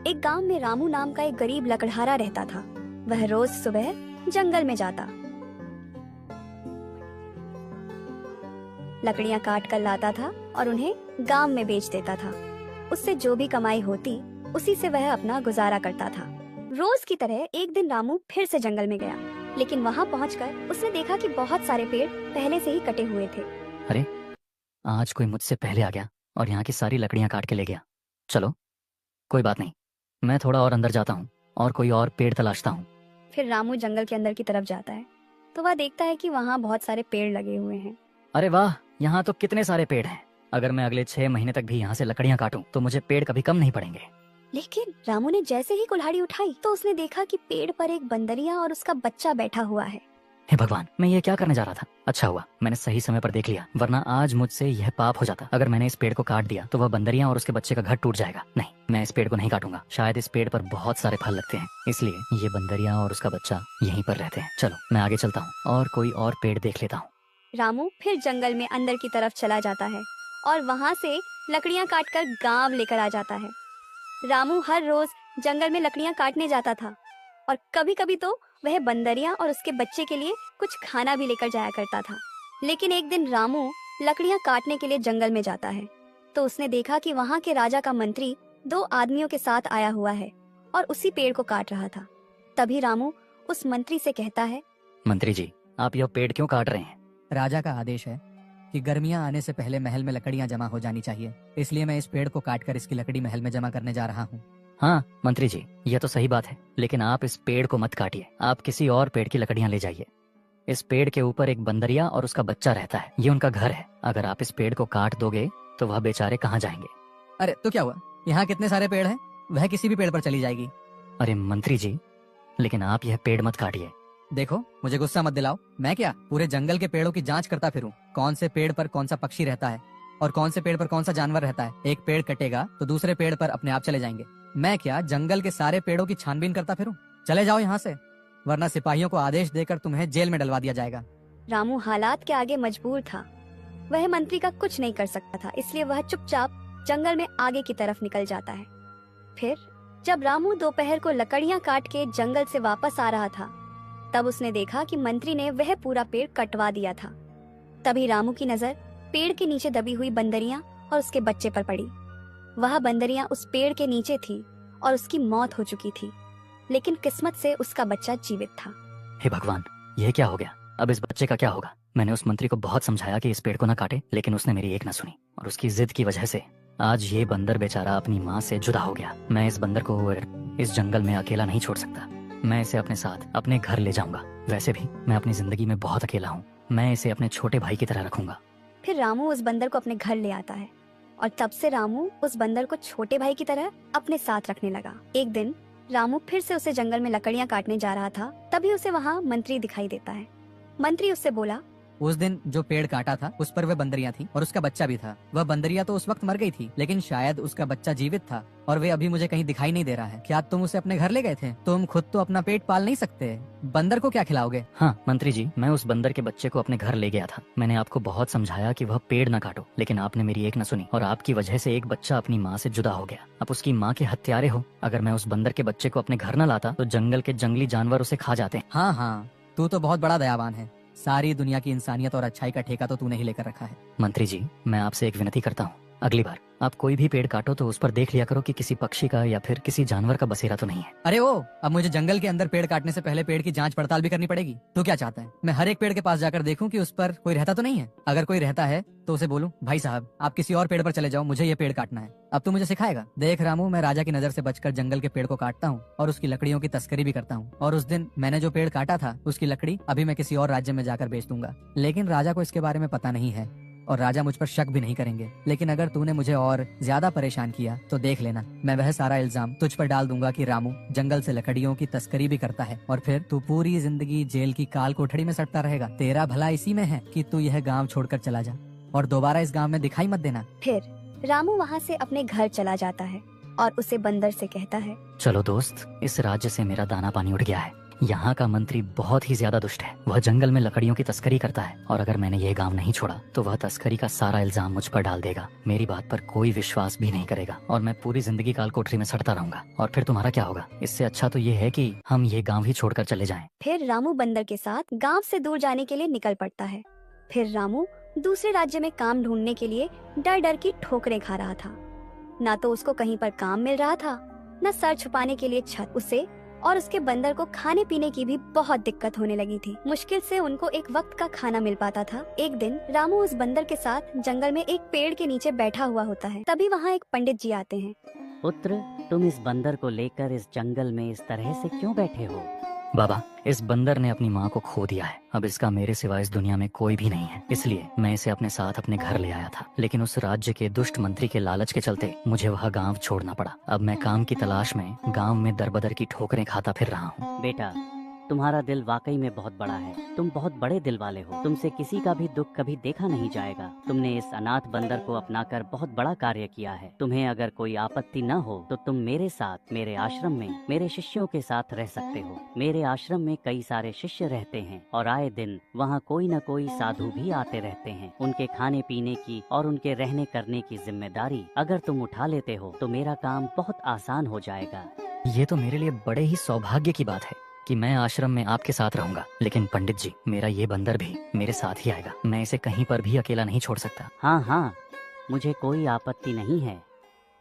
एक गांव में रामू नाम का एक गरीब लकड़हारा रहता था। वह रोज सुबह जंगल में जाता, लकड़ियां काट कर लाता था और उन्हें गांव में बेच देता था। उससे जो भी कमाई होती उसी से वह अपना गुजारा करता था। रोज की तरह एक दिन रामू फिर से जंगल में गया, लेकिन वहां पहुंचकर उसने देखा कि बहुत सारे पेड़ पहले से ही कटे हुए थे। अरे, आज कोई मुझसे पहले आ गया और यहाँ की सारी लकड़ियाँ काट के ले गया। चलो, कोई बात नहीं, मैं थोड़ा और अंदर जाता हूँ और कोई और पेड़ तलाशता हूँ। फिर रामू जंगल के अंदर की तरफ जाता है तो वह देखता है कि वहाँ बहुत सारे पेड़ लगे हुए हैं। अरे वाह, यहाँ तो कितने सारे पेड़ हैं। अगर मैं अगले 6 महीने तक भी यहाँ से लकड़ियाँ काटूं तो मुझे पेड़ कभी कम नहीं पड़ेंगे। लेकिन रामू ने जैसे ही कुल्हाड़ी उठाई तो उसने देखा कि पेड़ पर एक बंदरिया और उसका बच्चा बैठा हुआ है। हे भगवान, मैं ये क्या करने जा रहा था। अच्छा हुआ मैंने सही समय पर देख लिया, वरना आज मुझसे यह पाप हो जाता। अगर मैंने इस पेड़ को काट दिया तो वह बंदरिया और उसके बच्चे का घर टूट जाएगा। नहीं, मैं इस पेड़ को नहीं काटूंगा। शायद इस पेड़ पर बहुत सारे फल लगते हैं, इसलिए ये बंदरिया और उसका बच्चा यहीं पर रहते हैं। चलो, मैं आगे चलता हूँ और कोई और पेड़ देख लेता हूँ। रामू फिर जंगल में अंदर की तरफ चला जाता है और वहाँ से लकड़ियाँ काटकर गांव लेकर आ जाता है। रामू हर रोज जंगल में लकड़ियाँ काटने जाता था और कभी कभी तो वह बंदरिया और उसके बच्चे के लिए कुछ खाना भी लेकर जाया करता था। लेकिन एक दिन रामू लकड़ियाँ काटने के लिए जंगल में जाता है तो उसने देखा कि वहाँ के राजा का मंत्री 2 आदमियों के साथ आया हुआ है और उसी पेड़ को काट रहा था। तभी रामू उस मंत्री से कहता है, मंत्री जी, आप यह पेड़ क्यों काट रहे हैं? राजा का आदेश है कि गर्मियां आने से पहले महल में लकड़ियां जमा हो जानी चाहिए, इसलिए मैं इस पेड़ को काटकर इसकी लकड़ी महल में जमा करने जा रहा हूँ। हाँ मंत्री जी, यह तो सही बात है, लेकिन आप इस पेड़ को मत काटिए। आप किसी और पेड़ की लकड़ियां ले जाइए। इस पेड़ के ऊपर एक बंदरिया और उसका बच्चा रहता है, ये उनका घर है। अगर आप इस पेड़ को काट दोगे तो वह बेचारे कहाँ जाएंगे? अरे तो क्या हुआ, यहाँ कितने सारे पेड़ हैं, वह किसी भी पेड़ पर चली जाएगी। अरे मंत्री जी, लेकिन आप यह पेड़ मत काटिए। देखो, मुझे गुस्सा मत दिलाओ। मैं क्या पूरे जंगल के पेड़ों की जांच करता फिरूं, कौन से पेड़ पर कौन सा पक्षी रहता है और कौन से पेड़ पर कौन सा जानवर रहता है। एक पेड़ कटेगा तो दूसरे पेड़ पर अपने आप चले जाएंगे। मैं क्या जंगल के सारे पेड़ों की छानबीन करता फिरूं? चले जाओ यहाँ से, वरना सिपाहियों को आदेश देकर तुम्हें जेल में डलवा दिया जाएगा। रामू हालात के आगे मजबूर था। वह मंत्री का कुछ नहीं कर सकता था, इसलिए वह चुपचाप जंगल में आगे की तरफ निकल जाता है। फिर जब रामू दोपहर को लकड़ियां काट के जंगल से वापस आ रहा था तब उसने देखा कि मंत्री ने वह पूरा पेड़ कटवा दिया था। तभी रामू की नजर पेड़ के नीचे दबी हुई बंदरिया और उसके बच्चे पर पड़ी। वह बंदरिया उस पेड़ के नीचे थी और उसकी मौत हो चुकी थी, लेकिन किस्मत से उसका बच्चा जीवित था। हे भगवान, यह क्या हो गया? अब इस बच्चे का क्या होगा? मैंने उस मंत्री को बहुत समझाया कि इस पेड़ को ना काटे, लेकिन उसने मेरी एक ना सुनी और उसकी जिद की वजह से आज ये बंदर बेचारा अपनी माँ से जुदा हो गया। मैं इस बंदर को इस जंगल में अकेला नहीं छोड़ सकता। मैं इसे अपने साथ अपने घर ले जाऊंगा। वैसे भी मैं अपनी जिंदगी में बहुत अकेला हूँ। मैं इसे अपने छोटे भाई की तरह रखूंगा। फिर रामू उस बंदर को अपने घर ले आता है और तब से रामू उस बंदर को छोटे भाई की तरह अपने साथ रखने लगा। एक दिन रामू फिर से उसे जंगल में लकड़ियां काटने जा रहा था, तभी उसे वहाँ मंत्री दिखाई देता है। मंत्री उससे बोला, उस दिन जो पेड़ काटा था उस पर वह बंदरिया थी और उसका बच्चा भी था। वह बंदरिया तो उस वक्त मर गई थी, लेकिन शायद उसका बच्चा जीवित था और वे अभी मुझे कहीं दिखाई नहीं दे रहा है। क्या तुम उसे अपने घर ले गए थे? तुम खुद तो अपना पेट पाल नहीं सकते, बंदर को क्या खिलाओगे? हाँ मंत्री जी, मैं उस बंदर के बच्चे को अपने घर ले गया था। मैंने आपको बहुत समझाया कि वह पेड़ न काटो, लेकिन आपने मेरी एक न सुनी और आपकी वजह से एक बच्चा अपनी माँ से जुदा हो गया। आप उसकी माँ के हत्यारे हो। अगर मैं उस बंदर के बच्चे को अपने घर न लाता तो जंगल के जंगली जानवर उसे खा जाते। हाँ हाँ, तू तो बहुत बड़ा दयावान है। सारी दुनिया की इंसानियत और अच्छाई का ठेका तो तूने ही लेकर रखा है। मंत्री जी, मैं आपसे एक विनती करता हूँ, अगली बार आप कोई भी पेड़ काटो तो उस पर देख लिया करो कि किसी पक्षी का या फिर किसी जानवर का बसेरा तो नहीं है। अरे ओ, अब मुझे जंगल के अंदर पेड़ काटने से पहले पेड़ की जांच पड़ताल भी करनी पड़ेगी। तू क्या चाहता है, मैं हर एक पेड़ के पास जाकर देखूं कि उस पर कोई रहता तो नहीं है? अगर कोई रहता है तो उसे बोलूं, भाई साहब आप किसी और पेड़ पर चले जाओ, मुझे ये पेड़ काटना है। अब तू मुझे सिखाएगा? देख रामू, मैं राजा की नजर से बचकर जंगल के पेड़ को काटता हूँ और उसकी लकड़ियों की तस्करी भी करता हूँ। और उस दिन मैंने जो पेड़ काटा था उसकी लकड़ी अभी मैं किसी और राज्य में जाकर बेच दूंगा, लेकिन राजा को इसके बारे में पता नहीं है और राजा मुझ पर शक भी नहीं करेंगे। लेकिन अगर तूने मुझे और ज्यादा परेशान किया तो देख लेना, मैं वह सारा इल्जाम तुझ पर डाल दूंगा कि रामू जंगल से लकड़ियों की तस्करी भी करता है और फिर तू पूरी जिंदगी जेल की काल कोठड़ी में सड़ता रहेगा। तेरा भला इसी में है कि तू यह गांव छोड़कर चला जा और दोबारा इस गांव में दिखाई मत देना। फिर रामू वहाँ से अपने घर चला जाता है और उसे बंदर से कहता है, चलो दोस्त, इस राज्य से मेरा दाना पानी उठ गया है। यहाँ का मंत्री बहुत ही ज्यादा दुष्ट है। वह जंगल में लकड़ियों की तस्करी करता है और अगर मैंने ये गांव नहीं छोड़ा तो वह तस्करी का सारा इल्जाम मुझ पर डाल देगा। मेरी बात पर कोई विश्वास भी नहीं करेगा और मैं पूरी जिंदगी काल कोठरी में सड़ता रहूंगा। और फिर तुम्हारा क्या होगा? इससे अच्छा तो ये है कि हम ये गाँव ही छोड़कर चले जाएं। फिर रामू बंदर के साथ गांव से दूर जाने के लिए निकल पड़ता है। फिर रामू दूसरे राज्य में काम ढूंढने के लिए डर डर की ठोकरें खा रहा था। ना तो उसको कहीं पर काम मिल रहा था, न सर छुपाने के लिए छत। उसे और उसके बंदर को खाने पीने की भी बहुत दिक्कत होने लगी थी। मुश्किल से उनको एक वक्त का खाना मिल पाता था। एक दिन रामू उस बंदर के साथ जंगल में एक पेड़ के नीचे बैठा हुआ होता है। तभी वहाँ एक पंडित जी आते हैं। पुत्र, तुम इस बंदर को लेकर इस जंगल में इस तरह से क्यों बैठे हो? बाबा, इस बंदर ने अपनी माँ को खो दिया है। अब इसका मेरे सिवा इस दुनिया में कोई भी नहीं है, इसलिए मैं इसे अपने साथ अपने घर ले आया था। लेकिन उस राज्य के दुष्ट मंत्री के लालच के चलते मुझे वह गांव छोड़ना पड़ा। अब मैं काम की तलाश में गांव में दरबदर की ठोकरें खाता फिर रहा हूँ। बेटा, तुम्हारा दिल वाकई में बहुत बड़ा है। तुम बहुत बड़े दिल वाले हो। तुमसे किसी का भी दुख कभी देखा नहीं जाएगा। तुमने इस अनाथ बंदर को अपनाकर बहुत बड़ा कार्य किया है। तुम्हें अगर कोई आपत्ति न हो तो तुम मेरे साथ मेरे आश्रम में मेरे शिष्यों के साथ रह सकते हो। मेरे आश्रम में कई सारे शिष्य रहते हैं और आए दिन वहाँ कोई न कोई साधु भी आते रहते हैं। उनके खाने पीने की और उनके रहने करने की जिम्मेदारी अगर तुम उठा लेते हो तो मेरा काम बहुत आसान हो जाएगा। ये तो मेरे लिए बड़े ही सौभाग्य की बात है कि मैं आश्रम में आपके साथ रहूंगा। लेकिन पंडित जी, मेरा ये बंदर भी मेरे साथ ही आएगा। मैं इसे कहीं पर भी अकेला नहीं छोड़ सकता। हाँ हाँ, मुझे कोई आपत्ति नहीं है।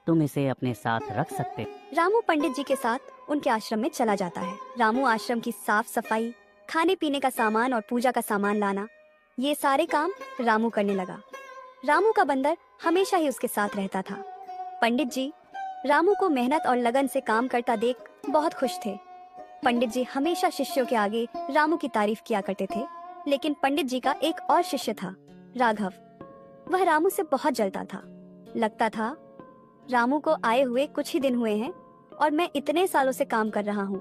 तुम इसे अपने साथ रख सकते। रामू पंडित जी के साथ उनके आश्रम में चला जाता है। रामू आश्रम की साफ सफाई, खाने पीने का सामान और पूजा का सामान लाना, ये सारे काम रामू करने लगा। रामू का बंदर हमेशा ही उसके साथ रहता था। पंडित जी रामू को मेहनत और लगन से काम करता देख बहुत खुश थे। पंडित जी हमेशा शिष्यों के आगे रामू की तारीफ किया करते थे। लेकिन पंडित जी का एक और शिष्य था, राघव। वह रामू से बहुत जलता था। लगता था रामू को आए हुए कुछ ही दिन हुए हैं और मैं इतने सालों से काम कर रहा हूँ।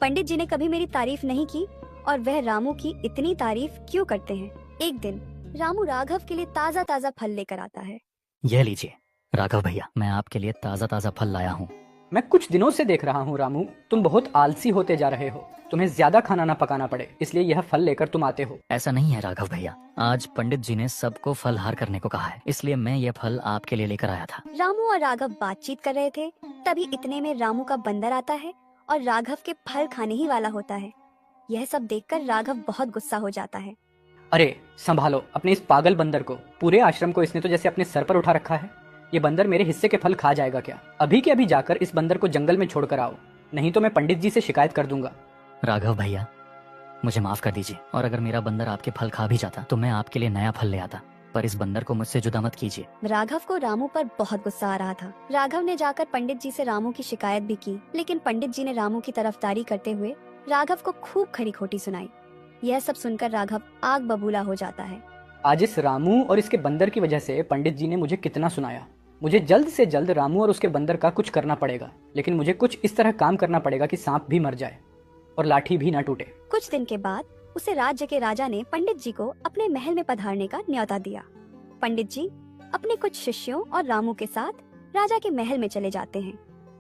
पंडित जी ने कभी मेरी तारीफ नहीं की और वह रामू की इतनी तारीफ क्यों करते हैं। एक दिन रामू राघव के लिए ताज़ा ताज़ा फल लेकर आता है। यह लीजिए राघव भैया, मैं आपके लिए ताज़ा ताज़ा फल लाया हूँ। मैं कुछ दिनों से देख रहा हूँ रामू, तुम बहुत आलसी होते जा रहे हो। तुम्हें ज्यादा खाना ना पकाना पड़े, इसलिए यह फल लेकर तुम आते हो। ऐसा नहीं है राघव भैया, आज पंडित जी ने सबको फलहार करने को कहा है, इसलिए मैं ये फल आपके लिए लेकर आया था। रामू और राघव बातचीत कर रहे थे। तभी इतने में रामू का बंदर आता है और राघव के फल खाने ही वाला होता है। यह सब देखकर राघव बहुत गुस्सा हो जाता है। अरे संभालो अपने इस पागल बंदर को। पूरे आश्रम को इसने तो जैसे अपने सर पर उठा रखा है। ये बंदर मेरे हिस्से के फल खा जाएगा क्या? अभी के अभी जाकर इस बंदर को जंगल में छोड़कर आओ, नहीं तो मैं पंडित जी से शिकायत कर दूंगा। राघव भैया, मुझे माफ कर दीजिए, और अगर मेरा बंदर आपके फल खा भी जाता तो मैं आपके लिए नया फल ले आता, पर इस बंदर को मुझसे जुदा मत कीजिए। राघव को रामू पर बहुत गुस्सा आ रहा था। राघव ने जाकर पंडित जी से रामू की शिकायत भी की, लेकिन पंडित जी ने रामू की तरफदारी करते हुए राघव को खूब खरी खोटी सुनाई। यह सब सुनकर राघव आग बबूला हो जाता है। आज इस रामू और इसके बंदर की वजह से पंडित जी ने मुझे कितना सुनाया। मुझे जल्द से जल्द रामू और उसके बंदर का कुछ करना पड़ेगा, लेकिन मुझे कुछ इस तरह काम करना पड़ेगा कि सांप भी मर जाए और लाठी भी ना टूटे। कुछ दिन के बाद उसे राज्य के राजा ने पंडित जी को अपने महल में पधारने का न्योता दिया। पंडित जी अपने कुछ शिष्यों और रामू के साथ राजा के महल में चले जाते हैं।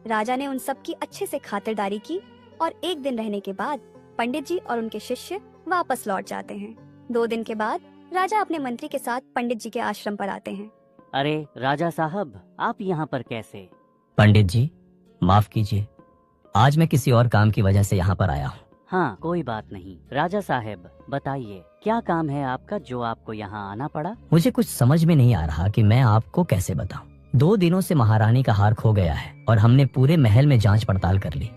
राजा ने उन सब की अच्छे से खातिरदारी की और एक दिन रहने के बाद पंडित जी और उनके शिष्य वापस लौट जाते हैं। 2 दिन के बाद राजा अपने मंत्री के साथ पंडित जी के आश्रम पर आते हैं। अरे राजा साहब, आप यहाँ पर कैसे? पंडित जी माफ कीजिए, आज मैं किसी और काम की वजह से यहाँ पर आया हूँ। हाँ, कोई बात नहीं। राजा साहब बताइए, क्या काम है आपका जो आपको यहाँ आना पड़ा? मुझे कुछ समझ में नहीं आ रहा कि मैं आपको कैसे बताऊं। 2 दिनों से महारानी का हार खो गया है और हमने पूरे महल में जांच पड़ताल कर ली,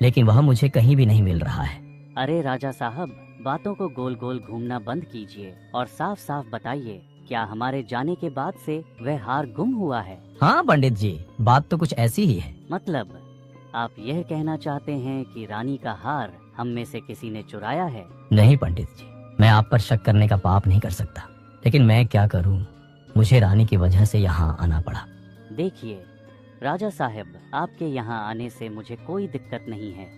लेकिन वह मुझे कहीं भी नहीं मिल रहा है। अरे राजा साहब, बातों को गोल गोल घूमना बंद कीजिए और साफ साफ बताइए, क्या हमारे जाने के बाद से वह हार गुम हुआ है? हाँ पंडित जी, बात तो कुछ ऐसी ही है। मतलब आप यह कहना चाहते हैं कि रानी का हार हम में से किसी ने चुराया है? नहीं पंडित जी, मैं आप पर शक करने का पाप नहीं कर सकता, लेकिन मैं क्या करूं, मुझे रानी की वजह से यहाँ आना पड़ा। देखिए राजा साहब, आपके यहाँ आने से मुझे कोई दिक्कत नहीं है।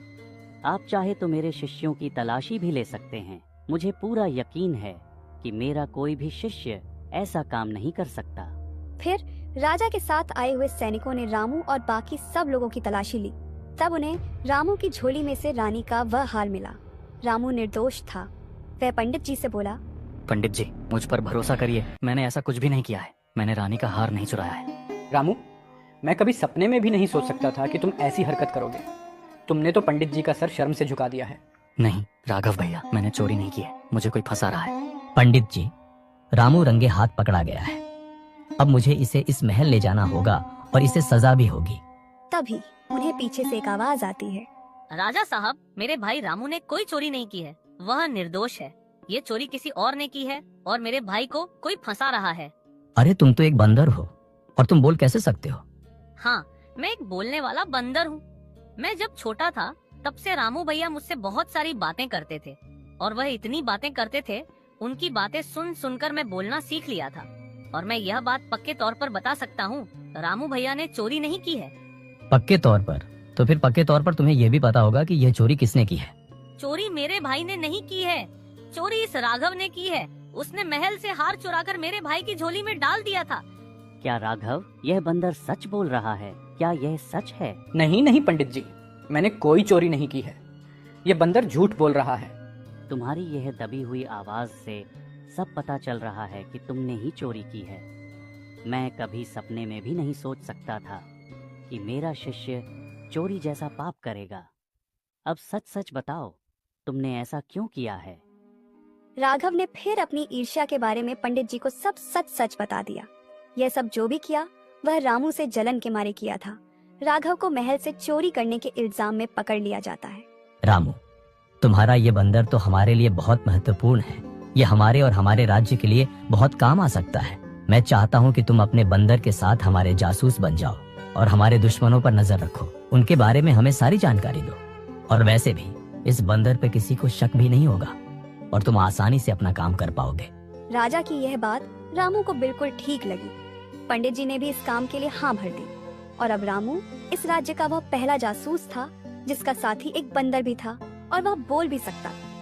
आप चाहे तो मेरे शिष्यों की तलाशी भी ले सकते हैं। मुझे पूरा यकीन है कि मेरा कोई भी शिष्य ऐसा काम नहीं कर सकता। फिर राजा के साथ आए हुए सैनिकों ने रामू और बाकी सब लोगों की तलाशी ली, तब उन्हें रामू की झोली में से रानी का वह हार मिला। रामू निर्दोष था। वह पंडित जी से बोला, पंडित जी, मुझ पर भरोसा करिए, मैंने ऐसा कुछ भी नहीं किया है। मैंने रानी का हार नहीं चुराया है। रामू, मैं कभी सपने में भी नहीं सोच सकता था कि तुम ऐसी हरकत करोगे। तुमने तो पंडित जी का सर शर्म से झुका दिया है। नहीं राघव भैया, मैंने चोरी नहीं की है, मुझे कोई फंसा रहा है। पंडित जी, रामू रंगे हाथ पकड़ा गया है। अब मुझे इसे इस महल ले जाना होगा और इसे सजा भी होगी। तभी उन्हें पीछे से एक आवाज आती है, राजा साहब, मेरे भाई रामू ने कोई चोरी नहीं की है, वह निर्दोष है। ये चोरी किसी और ने की है और मेरे भाई को कोई फंसा रहा है। अरे तुम तो एक बंदर हो और तुम बोल कैसे सकते हो? हाँ, मैं एक बोलने वाला बंदर हूँ। मैं जब छोटा था तब से रामू भैया मुझसे बहुत सारी बातें करते थे और वह इतनी बातें करते थे, उनकी बातें सुन सुनकर मैं बोलना सीख लिया था। और मैं यह बात पक्के तौर पर बता सकता हूँ, रामू भैया ने चोरी नहीं की है। पक्के तौर पर? तो फिर पक्के तौर पर तुम्हें यह भी पता होगा कि यह चोरी किसने की है। चोरी मेरे भाई ने नहीं की है, चोरी इस राघव ने की है। उसने महल से हार चुराकर मेरे भाई की झोली में डाल दिया था। क्या राघव, यह बंदर सच बोल रहा है? क्या यह सच है? नहीं नहीं पंडित जी, मैंने कोई चोरी नहीं की है। ये बंदर झूठ बोल रहा है। तुम्हारी यह दबी हुई आवाज से सब पता चल रहा है कि तुमने ही चोरी की है। मैं कभी सपने में भी नहीं सोच सकता था कि मेरा शिष्य चोरी जैसा पाप करेगा। अब सच सच बताओ, तुमने ऐसा क्यों किया है? राघव ने फिर अपनी ईर्ष्या के बारे में पंडित जी को सब सच सच बता दिया। यह सब जो भी किया वह रामू से जलन के मारे किया था। राघव को महल से चोरी करने के इल्जाम में पकड़ लिया जाता है। रामू, तुम्हारा ये बंदर तो हमारे लिए बहुत महत्वपूर्ण है। ये हमारे और हमारे राज्य के लिए बहुत काम आ सकता है। मैं चाहता हूँ कि तुम अपने बंदर के साथ हमारे जासूस बन जाओ और हमारे दुश्मनों पर नजर रखो, उनके बारे में हमें सारी जानकारी दो। और वैसे भी इस बंदर पे किसी को शक भी नहीं होगा और तुम आसानी से अपना काम कर पाओगे। राजा की यह बात रामू को बिल्कुल ठीक लगी। पंडित जी ने भी इस काम के लिए हाँ भर दी और अब रामू इस राज्य का वह पहला जासूस था जिसका साथी एक बंदर भी था और वह बोल भी सकता था।